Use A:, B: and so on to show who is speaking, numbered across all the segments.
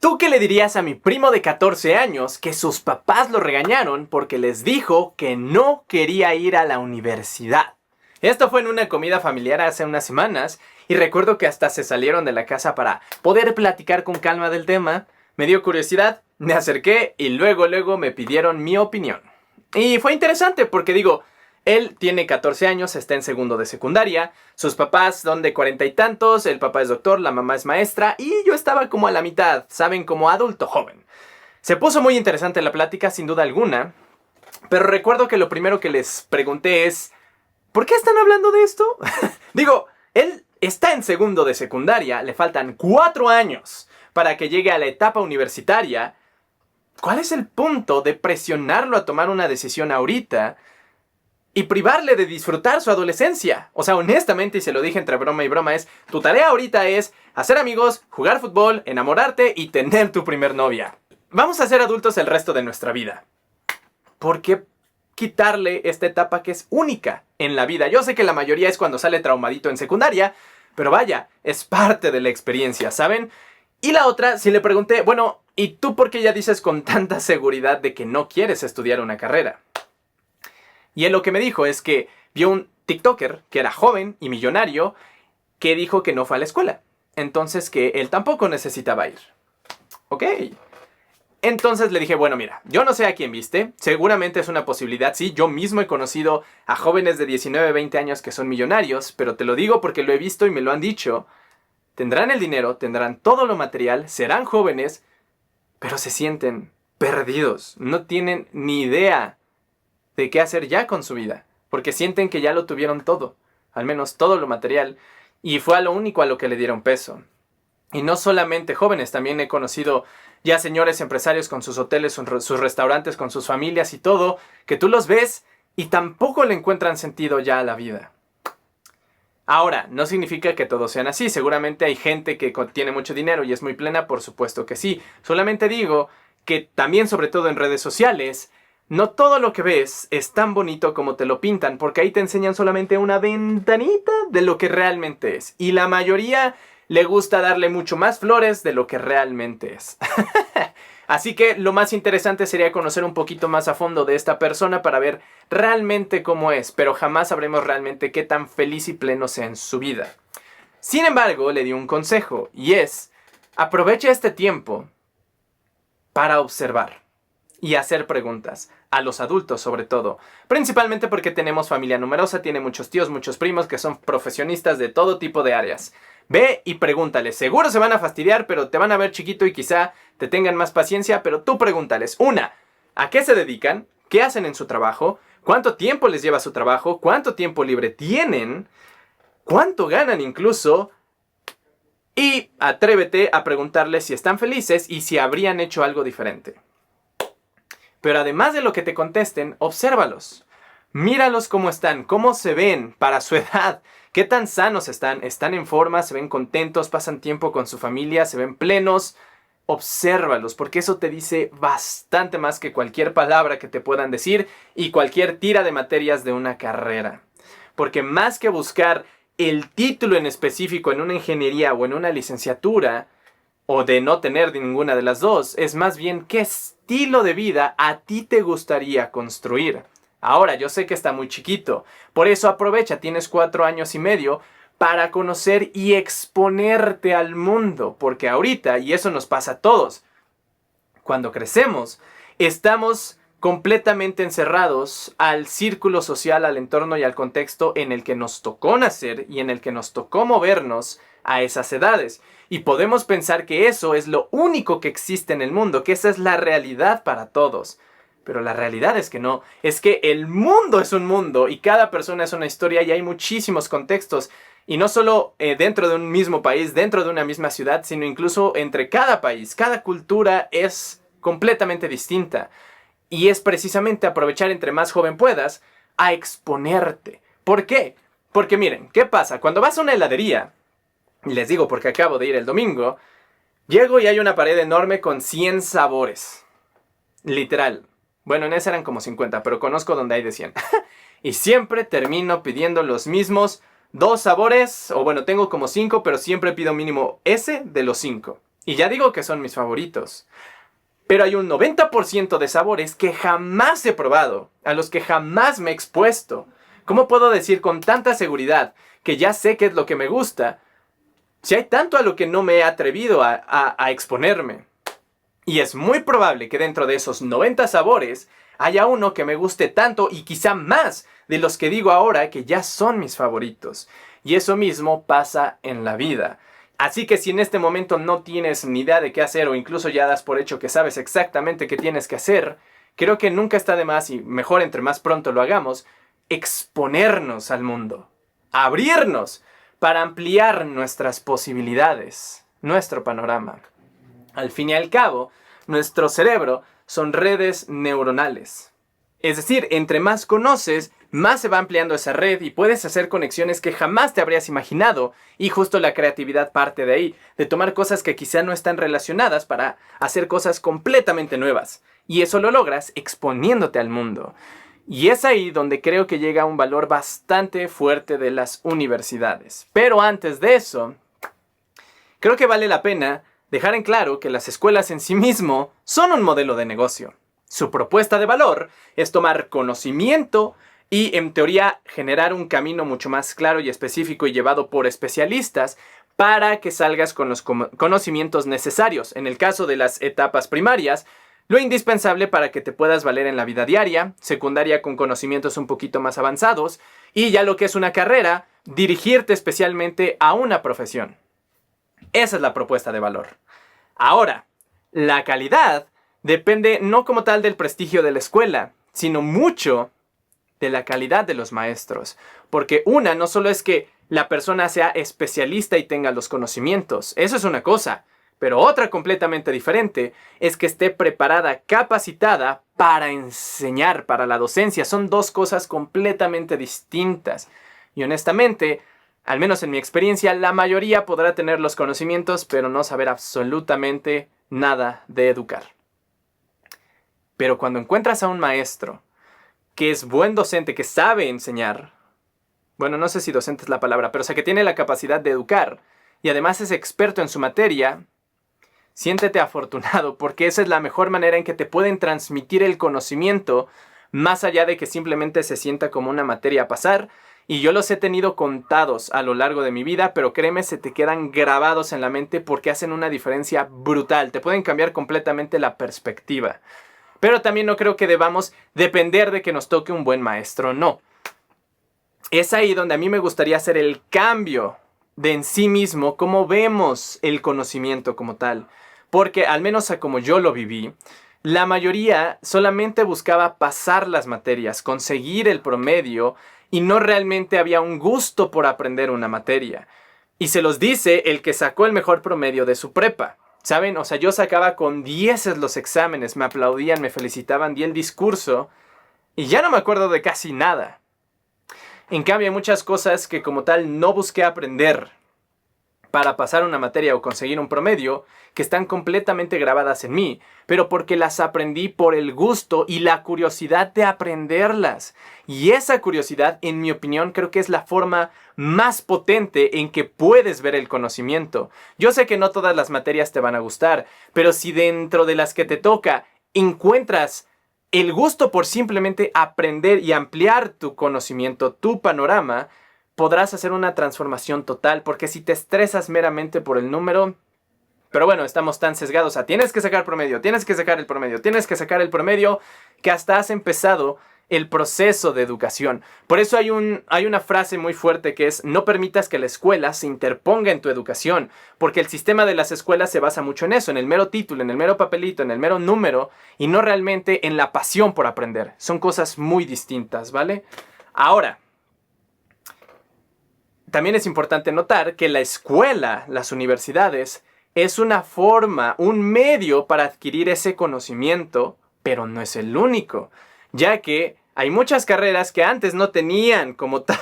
A: ¿Tú qué le dirías a mi primo de 14 años que sus papás lo regañaron porque les dijo que no quería ir a la universidad? Esto fue en una comida familiar hace unas semanas y recuerdo que hasta se salieron de la casa para poder platicar con calma del tema. Me dio curiosidad, me acerqué y luego me pidieron mi opinión. Y fue interesante porque digo, él tiene 14 años, está en segundo de secundaria, sus papás son de 40 y tantos, el papá es doctor, la mamá es maestra y yo estaba como a la mitad, ¿saben? Como adulto joven. Se puso muy interesante la plática, sin duda alguna, pero recuerdo que lo primero que les pregunté es, ¿por qué están hablando de esto? Digo, él está en segundo de secundaria, le faltan 4 años para que llegue a la etapa universitaria. ¿Cuál es el punto de presionarlo a tomar una decisión ahorita y privarle de disfrutar su adolescencia? O sea, honestamente, y se lo dije entre broma y broma, tu tarea ahorita es hacer amigos, jugar fútbol, enamorarte y tener tu primer novia. Vamos a ser adultos el resto de nuestra vida. ¿Por qué quitarle esta etapa que es única en la vida? Yo sé que la mayoría es cuando sale traumadito en secundaria, pero vaya, es parte de la experiencia, ¿saben? Y la otra, si le pregunté, bueno, ¿y tú por qué ya dices con tanta seguridad de que no quieres estudiar una carrera? Y él lo que me dijo es que vio un TikToker que era joven y millonario que dijo que no fue a la escuela. Entonces que él tampoco necesitaba ir. Ok. Entonces le dije, bueno, mira, yo no sé a quién viste. Seguramente es una posibilidad, sí. Yo mismo he conocido a jóvenes de 19, 20 años que son millonarios. Pero te lo digo porque lo he visto y me lo han dicho. Tendrán el dinero, tendrán todo lo material, serán jóvenes, pero se sienten perdidos. No tienen ni idea de qué hacer ya con su vida, porque sienten que ya lo tuvieron todo, al menos todo lo material, y fue a lo único a lo que le dieron peso. Y no solamente jóvenes, también he conocido ya señores empresarios con sus hoteles, sus restaurantes, con sus familias y todo, que tú los ves y tampoco le encuentran sentido ya a la vida. Ahora, no significa que todos sean así, seguramente hay gente que tiene mucho dinero y es muy plena, por supuesto que sí. Solamente digo que también, sobre todo en redes sociales, no todo lo que ves es tan bonito como te lo pintan, porque ahí te enseñan solamente una ventanita de lo que realmente es. Y la mayoría le gusta darle mucho más flores de lo que realmente es. Así que lo más interesante sería conocer un poquito más a fondo de esta persona para ver realmente cómo es, pero jamás sabremos realmente qué tan feliz y pleno sea en su vida. Sin embargo, le di un consejo y es, aprovecha este tiempo para observar y hacer preguntas, a los adultos sobre todo, principalmente porque tenemos familia numerosa, tiene muchos tíos, muchos primos que son profesionistas de todo tipo de áreas. Ve y pregúntales, seguro se van a fastidiar, pero te van a ver chiquito y quizá te tengan más paciencia, pero tú pregúntales, una, ¿a qué se dedican? ¿Qué hacen en su trabajo? ¿Cuánto tiempo les lleva su trabajo? ¿Cuánto tiempo libre tienen? ¿Cuánto ganan incluso? Y atrévete a preguntarles si están felices y si habrían hecho algo diferente. Pero además de lo que te contesten, obsérvalos. Míralos cómo están, cómo se ven para su edad, qué tan sanos están, están en forma, se ven contentos, pasan tiempo con su familia, se ven plenos. Obsérvalos, porque eso te dice bastante más que cualquier palabra que te puedan decir y cualquier tira de materias de una carrera. Porque más que buscar el título en específico en una ingeniería o en una licenciatura, o de no tener ninguna de las dos, es más bien qué estilo de vida a ti te gustaría construir. Ahora, yo sé que está muy chiquito, por eso aprovecha, tienes 4 años y medio para conocer y exponerte al mundo, porque ahorita, y eso nos pasa a todos, cuando crecemos, estamos completamente encerrados al círculo social, al entorno y al contexto en el que nos tocó nacer y en el que nos tocó movernos a esas edades. Y podemos pensar que eso es lo único que existe en el mundo, que esa es la realidad para todos. Pero la realidad es que no, es que el mundo es un mundo y cada persona es una historia y hay muchísimos contextos. Y no solo dentro de un mismo país, dentro de una misma ciudad, sino incluso entre cada país. Cada cultura es completamente distinta. Y es precisamente aprovechar entre más joven puedas a exponerte. ¿Por qué? Porque miren, ¿qué pasa? Cuando vas a una heladería, y les digo porque acabo de ir el domingo, llego y hay una pared enorme con 100 sabores. Literal. Bueno, en esa eran como 50, pero conozco donde hay de 100. Y siempre termino pidiendo los mismos 2 sabores, o bueno, tengo como 5, pero siempre pido mínimo ese de los 5. Y ya digo que son mis favoritos. Pero hay un 90% de sabores que jamás he probado, a los que jamás me he expuesto. ¿Cómo puedo decir con tanta seguridad que ya sé qué es lo que me gusta, si hay tanto a lo que no me he atrevido a exponerme? Y es muy probable que dentro de esos 90 sabores haya uno que me guste tanto y quizá más de los que digo ahora que ya son mis favoritos. Y eso mismo pasa en la vida. Así que si en este momento no tienes ni idea de qué hacer o incluso ya das por hecho que sabes exactamente qué tienes que hacer, creo que nunca está de más, y mejor entre más pronto lo hagamos, exponernos al mundo, abrirnos para ampliar nuestras posibilidades, nuestro panorama. Al fin y al cabo, nuestro cerebro son redes neuronales. Es decir, entre más conoces, más se va ampliando esa red y puedes hacer conexiones que jamás te habrías imaginado. Y justo la creatividad parte de ahí, de tomar cosas que quizá no están relacionadas para hacer cosas completamente nuevas. Y eso lo logras exponiéndote al mundo. Y es ahí donde creo que llega un valor bastante fuerte de las universidades. Pero antes de eso, creo que vale la pena dejar en claro que las escuelas en sí mismo son un modelo de negocio. Su propuesta de valor es tomar conocimiento y, en teoría, generar un camino mucho más claro y específico y llevado por especialistas para que salgas con los conocimientos necesarios. En el caso de las etapas primarias, lo indispensable para que te puedas valer en la vida diaria, secundaria con conocimientos un poquito más avanzados, y ya lo que es una carrera, dirigirte especialmente a una profesión. Esa es la propuesta de valor. Ahora, la calidad depende no como tal del prestigio de la escuela, sino mucho de la calidad de los maestros. Porque una, no solo es que la persona sea especialista y tenga los conocimientos, eso es una cosa, pero otra completamente diferente es que esté preparada, capacitada para enseñar, para la docencia. Son dos cosas completamente distintas. Y honestamente, al menos en mi experiencia, la mayoría podrá tener los conocimientos, pero no saber absolutamente nada de educar. Pero cuando encuentras a un maestro que es buen docente, que sabe enseñar, bueno, no sé si docente es la palabra, pero o sea, que tiene la capacidad de educar y además es experto en su materia, siéntete afortunado, porque esa es la mejor manera en que te pueden transmitir el conocimiento, más allá de que simplemente se sienta como una materia a pasar. Y yo los he tenido contados a lo largo de mi vida, pero créeme, se te quedan grabados en la mente porque hacen una diferencia brutal. Te pueden cambiar completamente la perspectiva. Pero también no creo que debamos depender de que nos toque un buen maestro, no. Es ahí donde a mí me gustaría hacer el cambio de en sí mismo, cómo vemos el conocimiento como tal. Porque al menos a como yo lo viví, la mayoría solamente buscaba pasar las materias, conseguir el promedio, y no realmente había un gusto por aprender una materia. Y se los dice el que sacó el mejor promedio de su prepa. ¿Saben? O sea, yo sacaba con 10 los exámenes, me aplaudían, me felicitaban, di el discurso y ya no me acuerdo de casi nada. En cambio, hay muchas cosas que como tal no busqué aprender para pasar una materia o conseguir un promedio, que están completamente grabadas en mí, pero porque las aprendí por el gusto y la curiosidad de aprenderlas. Y esa curiosidad, en mi opinión, creo que es la forma más potente en que puedes ver el conocimiento. Yo sé que no todas las materias te van a gustar, pero si dentro de las que te toca encuentras el gusto por simplemente aprender y ampliar tu conocimiento, tu panorama, podrás hacer una transformación total, porque si te estresas meramente por el número, pero bueno, estamos tan sesgados a tienes que sacar promedio, tienes que sacar el promedio, tienes que sacar el promedio, que hasta has empezado el proceso de educación. Por eso hay una frase muy fuerte que es: no permitas que la escuela se interponga en tu educación, porque el sistema de las escuelas se basa mucho en eso, en el mero título, en el mero papelito, en el mero número, y no realmente en la pasión por aprender. Son cosas muy distintas, ¿vale? Ahora, también es importante notar que la escuela, las universidades, es una forma, un medio para adquirir ese conocimiento, pero no es el único, ya que hay muchas carreras que antes no tenían como tal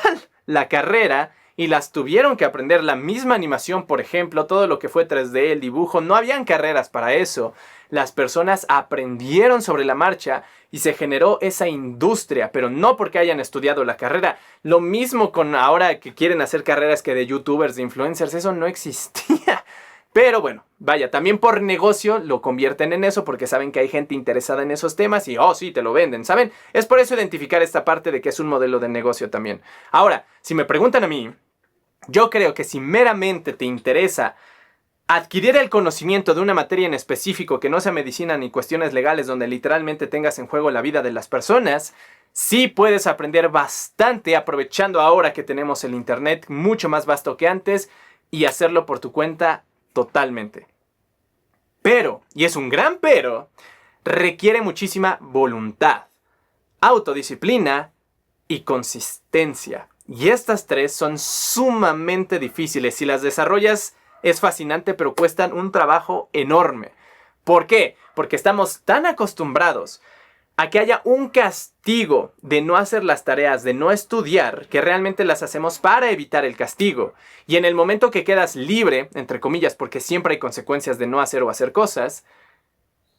A: la carrera y las tuvieron que aprender. La misma animación, por ejemplo, todo lo que fue 3D, el dibujo, no habían carreras para eso. Las personas aprendieron sobre la marcha y se generó esa industria, pero no porque hayan estudiado la carrera. Lo mismo con ahora que quieren hacer carreras que de youtubers, de influencers, eso no existía. Pero bueno, vaya, también por negocio lo convierten en eso porque saben que hay gente interesada en esos temas y, oh, sí, te lo venden, ¿saben? Es por eso identificar esta parte de que es un modelo de negocio también. Ahora, si me preguntan a mí, yo creo que si meramente te interesa adquirir el conocimiento de una materia en específico que no sea medicina ni cuestiones legales donde literalmente tengas en juego la vida de las personas, sí puedes aprender bastante aprovechando ahora que tenemos el internet mucho más vasto que antes y hacerlo por tu cuenta totalmente. Pero, y es un gran pero, requiere muchísima voluntad, autodisciplina y consistencia. Y estas tres son sumamente difíciles. Si las desarrollas es fascinante, pero cuestan un trabajo enorme. ¿Por qué? Porque estamos tan acostumbrados a que haya un castigo de no hacer las tareas, de no estudiar, que realmente las hacemos para evitar el castigo. Y en el momento que quedas libre, entre comillas, porque siempre hay consecuencias de no hacer o hacer cosas,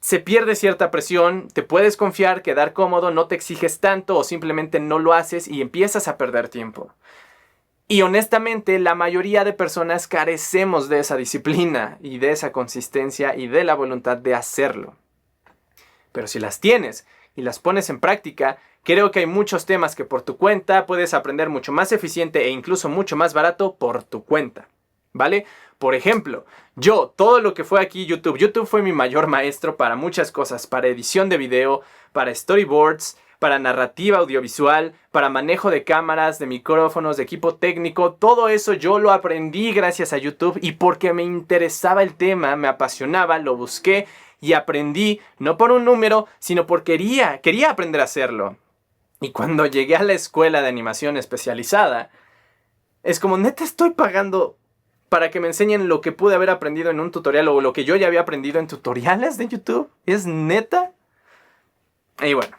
A: se pierde cierta presión, te puedes confiar, quedar cómodo, no te exiges tanto o simplemente no lo haces y empiezas a perder tiempo. Y honestamente, la mayoría de personas carecemos de esa disciplina y de esa consistencia y de la voluntad de hacerlo. Pero si las tienes y las pones en práctica, creo que hay muchos temas que por tu cuenta puedes aprender mucho más eficiente e incluso mucho más barato por tu cuenta, ¿vale? Por ejemplo, todo lo que fue aquí YouTube fue mi mayor maestro para muchas cosas, para edición de video, para storyboards, para narrativa audiovisual, para manejo de cámaras, de micrófonos, de equipo técnico. Todo eso yo lo aprendí gracias a YouTube y porque me interesaba el tema, me apasionaba, lo busqué y aprendí, no por un número, sino porque quería aprender a hacerlo. Y cuando llegué a la escuela de animación especializada, es como, neta estoy pagando para que me enseñen lo que pude haber aprendido en un tutorial o lo que yo ya había aprendido en tutoriales de YouTube. ¿Es neta? Y bueno,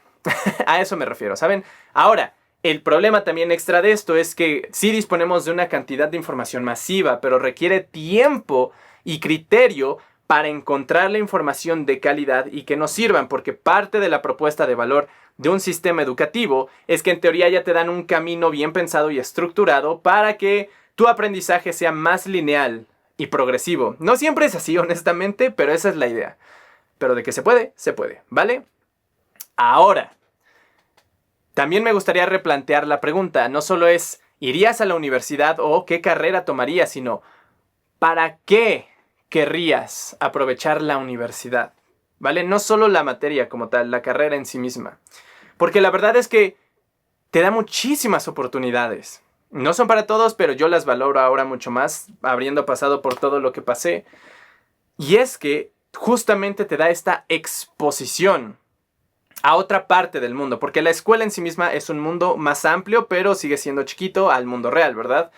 A: a eso me refiero, ¿saben? Ahora, el problema también extra de esto es que sí disponemos de una cantidad de información masiva, pero requiere tiempo y criterio para encontrar la información de calidad y que nos sirvan, porque parte de la propuesta de valor de un sistema educativo es que en teoría ya te dan un camino bien pensado y estructurado para que tu aprendizaje sea más lineal y progresivo. No siempre es así, honestamente, pero esa es la idea. Pero de que se puede, ¿vale? Ahora, también me gustaría replantear la pregunta. No solo es, ¿irías a la universidad o qué carrera tomarías? Sino, ¿para qué querrías aprovechar la universidad? ¿Vale? No solo la materia como tal, la carrera en sí misma. Porque la verdad es que te da muchísimas oportunidades. No son para todos, pero yo las valoro ahora mucho más, habiendo pasado por todo lo que pasé. Y es que justamente te da esta exposición a otra parte del mundo, porque la escuela en sí misma es un mundo más amplio, pero sigue siendo chiquito al mundo real, ¿verdad?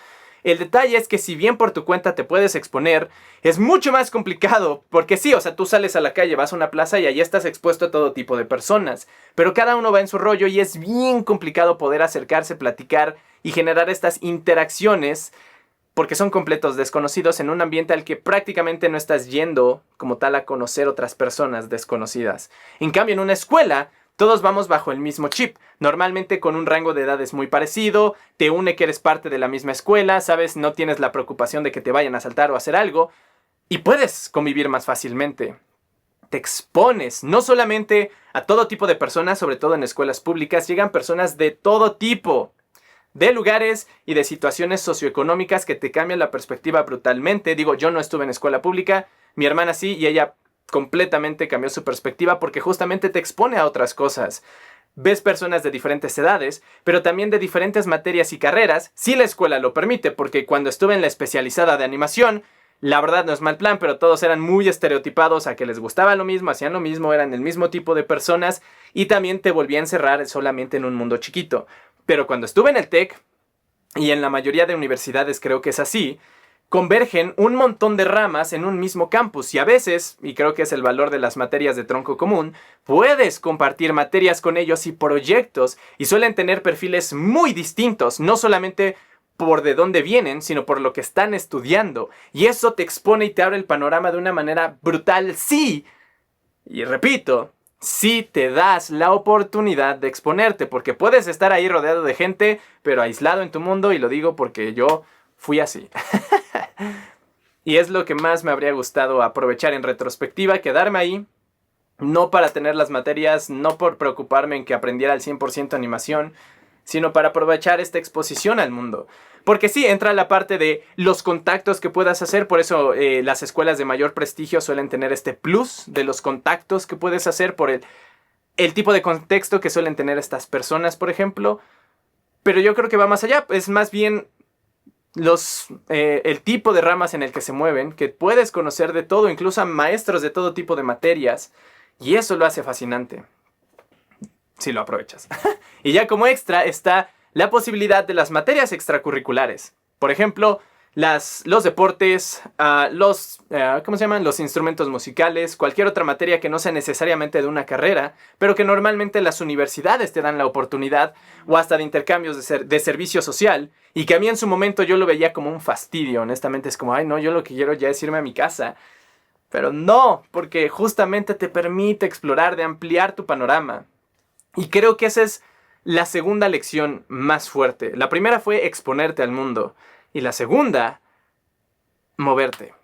A: El detalle es que si bien por tu cuenta te puedes exponer, es mucho más complicado, porque sí, o sea, tú sales a la calle, vas a una plaza y ahí estás expuesto a todo tipo de personas, pero cada uno va en su rollo y es bien complicado poder acercarse, platicar y generar estas interacciones, porque son completos desconocidos en un ambiente al que prácticamente no estás yendo como tal a conocer otras personas desconocidas. En cambio, en una escuela, todos vamos bajo el mismo chip, normalmente con un rango de edades muy parecido, te une que eres parte de la misma escuela, sabes, no tienes la preocupación de que te vayan a asaltar o hacer algo, y puedes convivir más fácilmente. Te expones no solamente a todo tipo de personas, sobre todo en escuelas públicas, llegan personas de todo tipo, de lugares y de situaciones socioeconómicas que te cambian la perspectiva brutalmente. Digo, yo no estuve en escuela pública, mi hermana sí, y ella completamente cambió su perspectiva porque justamente te expone a otras cosas. Ves personas de diferentes edades, pero también de diferentes materias y carreras, si la escuela lo permite, porque cuando estuve en la especializada de animación, la verdad no es mal plan, pero todos eran muy estereotipados a que les gustaba lo mismo, hacían lo mismo, eran el mismo tipo de personas y también te volvía a encerrar solamente en un mundo chiquito. Pero cuando estuve en el TEC, y en la mayoría de universidades creo que es así, convergen un montón de ramas en un mismo campus y a veces, y creo que es el valor de las materias de tronco común, puedes compartir materias con ellos y proyectos y suelen tener perfiles muy distintos, no solamente por de dónde vienen, sino por lo que están estudiando. Y eso te expone y te abre el panorama de una manera brutal, sí. Y repito, si te das la oportunidad de exponerte, porque puedes estar ahí rodeado de gente, pero aislado en tu mundo, y lo digo porque yo fui así. Y es lo que más me habría gustado aprovechar en retrospectiva, quedarme ahí, no para tener las materias, no por preocuparme en que aprendiera al 100% animación, sino para aprovechar esta exposición al mundo. Porque sí, entra la parte de los contactos que puedas hacer, por eso las escuelas de mayor prestigio suelen tener este plus de los contactos que puedes hacer por el tipo de contexto que suelen tener estas personas, por ejemplo. Pero yo creo que va más allá, es más bien el tipo de ramas en el que se mueven, que puedes conocer de todo, incluso a maestros de todo tipo de materias, y eso lo hace fascinante, si lo aprovechas. Y ya como extra está la posibilidad de las materias extracurriculares. Por ejemplo, los deportes, ¿cómo se llaman? Los instrumentos musicales, cualquier otra materia que no sea necesariamente de una carrera, pero que normalmente las universidades te dan la oportunidad, o hasta de intercambios de servicio social, y que a mí en su momento yo lo veía como un fastidio, honestamente es como, ay no, yo lo que quiero ya es irme a mi casa. Pero no, porque justamente te permite explorar, de ampliar tu panorama. Y creo que esa es la segunda lección más fuerte. La primera fue exponerte al mundo. Y la segunda, moverte.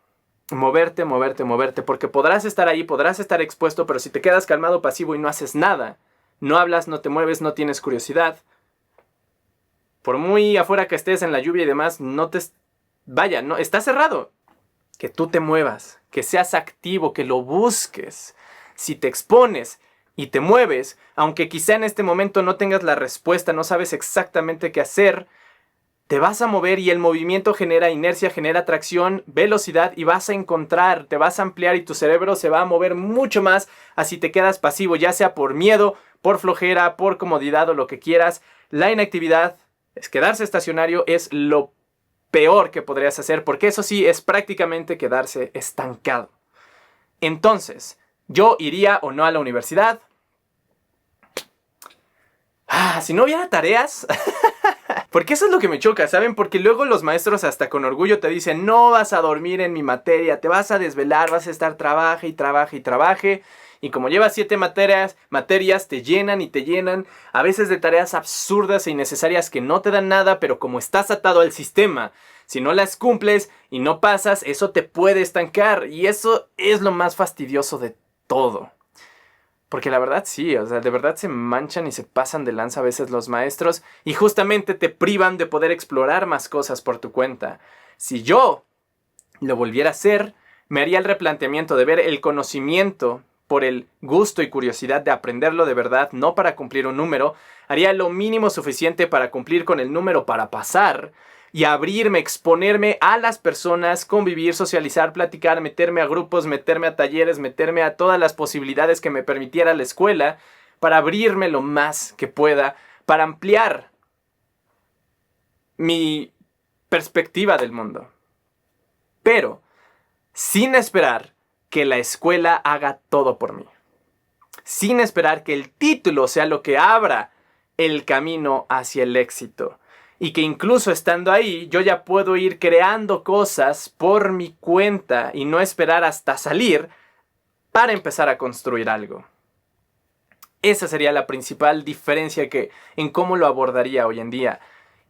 A: Moverte, moverte, moverte. Porque podrás estar ahí, podrás estar expuesto, pero si te quedas calmado, pasivo y no haces nada, no hablas, no te mueves, no tienes curiosidad, por muy afuera que estés en la lluvia y demás, no, está cerrado. Que tú te muevas, que seas activo, que lo busques. Si te expones y te mueves, aunque quizá en este momento no tengas la respuesta, no sabes exactamente qué hacer, te vas a mover y el movimiento genera inercia, genera tracción, velocidad y vas a encontrar, te vas a ampliar y tu cerebro se va a mover mucho más así te quedas pasivo, ya sea por miedo, por flojera, por comodidad o lo que quieras. La inactividad, es quedarse estacionario, es lo peor que podrías hacer, porque eso sí es prácticamente quedarse estancado. Entonces, ¿yo iría o no a la universidad? Si no hubiera tareas... Porque eso es lo que me choca, ¿saben? Porque luego los maestros hasta con orgullo te dicen, no vas a dormir en mi materia, te vas a desvelar, vas a estar trabaje y trabaje y trabaje. Y como llevas 7 materias te llenan y te llenan, a veces de tareas absurdas e innecesarias que no te dan nada, pero como estás atado al sistema, si no las cumples y no pasas, eso te puede estancar. Y eso es lo más fastidioso de todo. Porque la verdad sí, o sea, de verdad se manchan y se pasan de lanza a veces los maestros y justamente te privan de poder explorar más cosas por tu cuenta. Si yo lo volviera a hacer, me haría el replanteamiento de ver el conocimiento por el gusto y curiosidad de aprenderlo de verdad, no para cumplir un número, haría lo mínimo suficiente para cumplir con el número para pasar y abrirme, exponerme a las personas, convivir, socializar, platicar, meterme a grupos, meterme a talleres, meterme a todas las posibilidades que me permitiera la escuela para abrirme lo más que pueda, para ampliar mi perspectiva del mundo. Pero sin esperar que la escuela haga todo por mí. Sin esperar que el título sea lo que abra el camino hacia el éxito. Y que incluso estando ahí, yo ya puedo ir creando cosas por mi cuenta y no esperar hasta salir para empezar a construir algo. Esa sería la principal diferencia en cómo lo abordaría hoy en día.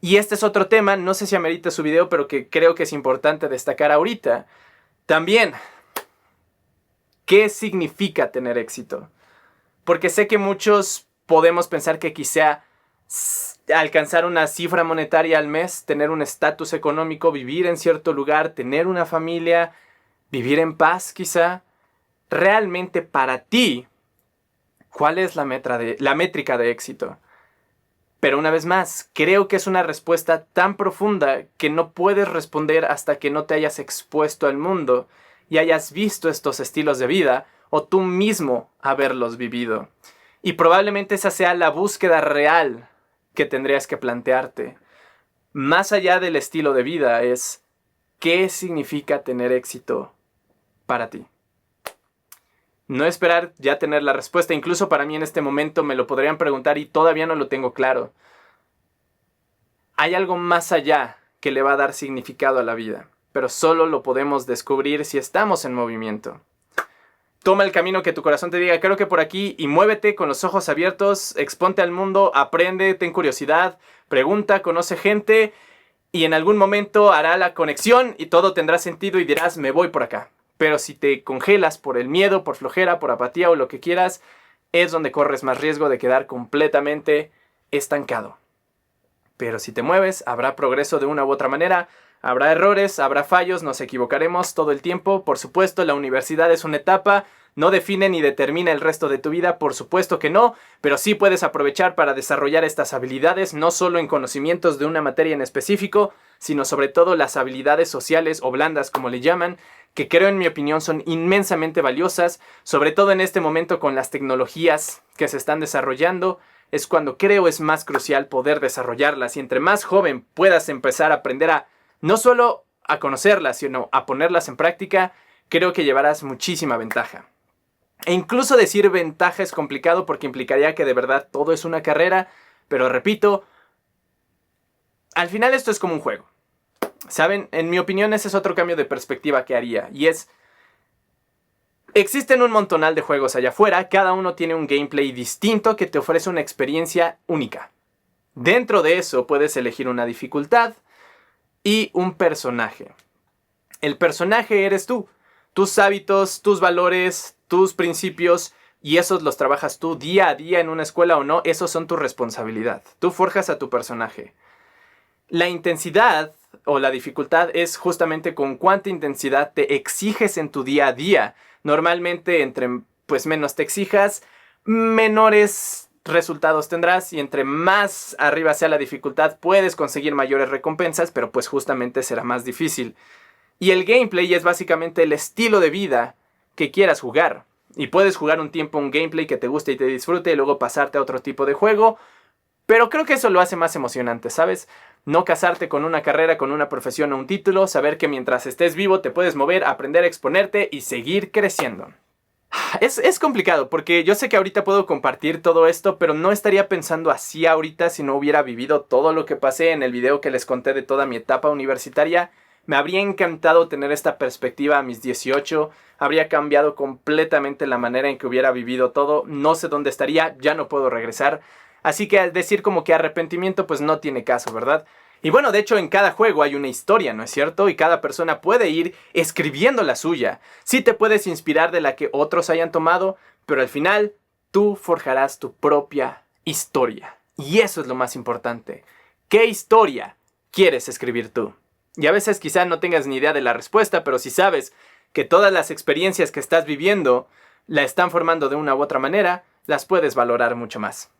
A: Y este es otro tema, no sé si amerita su video, pero que creo que es importante destacar ahorita. También, ¿qué significa tener éxito? Porque sé que muchos podemos pensar que quizá alcanzar una cifra monetaria al mes, tener un estatus económico, vivir en cierto lugar, tener una familia, vivir en paz quizá. Realmente para ti, ¿cuál es la métrica de éxito? Pero una vez más, creo que es una respuesta tan profunda que no puedes responder hasta que no te hayas expuesto al mundo y hayas visto estos estilos de vida o tú mismo haberlos vivido. Y probablemente esa sea la búsqueda real que tendrías que plantearte. Más allá del estilo de vida es ¿qué significa tener éxito para ti? No esperar ya tener la respuesta. Incluso para mí en este momento me lo podrían preguntar y todavía no lo tengo claro. Hay algo más allá que le va a dar significado a la vida, pero solo lo podemos descubrir si estamos en movimiento. Toma el camino que tu corazón te diga, creo que por aquí, y muévete con los ojos abiertos, exponte al mundo, aprende, ten curiosidad, pregunta, conoce gente y en algún momento hará la conexión y todo tendrá sentido y dirás, me voy por acá. Pero si te congelas por el miedo, por flojera, por apatía o lo que quieras, es donde corres más riesgo de quedar completamente estancado. Pero si te mueves, habrá progreso de una u otra manera, habrá errores, habrá fallos, nos equivocaremos todo el tiempo. Por supuesto, la universidad es una etapa, no define ni determina el resto de tu vida, por supuesto que no, pero sí puedes aprovechar para desarrollar estas habilidades, no solo en conocimientos de una materia en específico, sino sobre todo las habilidades sociales o blandas, como le llaman, que creo en mi opinión son inmensamente valiosas, sobre todo en este momento con las tecnologías que se están desarrollando. Es cuando creo es más crucial poder desarrollarlas, y entre más joven puedas empezar a aprender a no solo a conocerlas, sino a ponerlas en práctica, creo que llevarás muchísima ventaja. E incluso decir ventaja es complicado porque implicaría que de verdad todo es una carrera, pero repito, al final esto es como un juego. ¿Saben? En mi opinión ese es otro cambio de perspectiva que haría, y es: existen un montonal de juegos allá afuera, cada uno tiene un gameplay distinto que te ofrece una experiencia única. Dentro de eso puedes elegir una dificultad y un personaje. El personaje eres tú, tus hábitos, tus valores, tus principios, y esos los trabajas tú día a día en una escuela o no, esos son tu responsabilidad. Tú forjas a tu personaje. La intensidad o la dificultad es justamente con cuánta intensidad te exiges en tu día a día. Normalmente entre menos te exijas, menores resultados tendrás, y entre más arriba sea la dificultad puedes conseguir mayores recompensas, pero pues justamente será más difícil. Y el gameplay es básicamente el estilo de vida que quieras jugar. Y puedes jugar un tiempo un gameplay que te guste y te disfrute y luego pasarte a otro tipo de juego. Pero creo que eso lo hace más emocionante, ¿sabes? No casarte con una carrera, con una profesión o un título, saber que mientras estés vivo te puedes mover, aprender a exponerte y seguir creciendo. Es complicado porque yo sé que ahorita puedo compartir todo esto, pero no estaría pensando así ahorita si no hubiera vivido todo lo que pasé en el video que les conté de toda mi etapa universitaria. Me habría encantado tener esta perspectiva a mis 18, habría cambiado completamente la manera en que hubiera vivido todo, no sé dónde estaría, ya no puedo regresar. Así que al decir como que arrepentimiento pues no tiene caso, ¿verdad? Y bueno, de hecho en cada juego hay una historia, ¿no es cierto? Y cada persona puede ir escribiendo la suya. Sí te puedes inspirar de la que otros hayan tomado, pero al final tú forjarás tu propia historia. Y eso es lo más importante. ¿Qué historia quieres escribir tú? Y a veces quizá no tengas ni idea de la respuesta, pero si sabes que todas las experiencias que estás viviendo la están formando de una u otra manera, las puedes valorar mucho más.